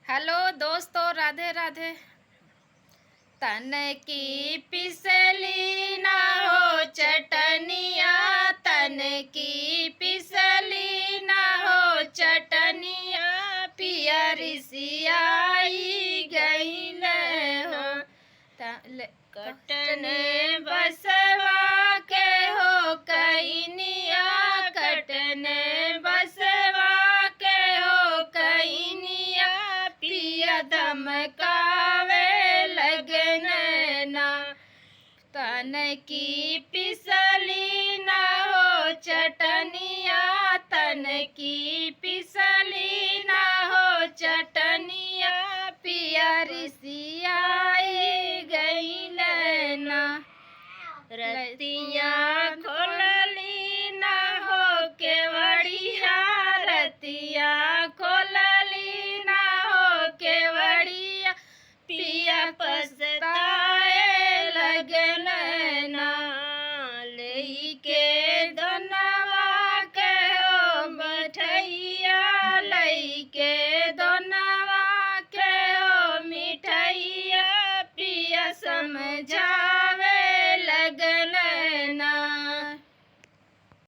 Hello दोस्तों, राधे राधे। तन की पिसली ना हो चटनिया, तन की पिसली ना हो चटनिया, पियरी सियाई गईल हो। कटने बसवा के हो कैनिया, कटने बसवा के हो कैनिया, पिया धमकावे लगन ना। तन की पिसली ना हो चटनिया, तन की पिसली ना हो चटनिया, पियरी सियाई गईल ना। रतिया खोलली ना हो केवड़िया, रतिया खोलली ना हो केवड़िया, पिया पछताए लगन ना। लेके दोनवा के हो मिठैया, लेके दोनवा के हो मिठैया, पिया समझा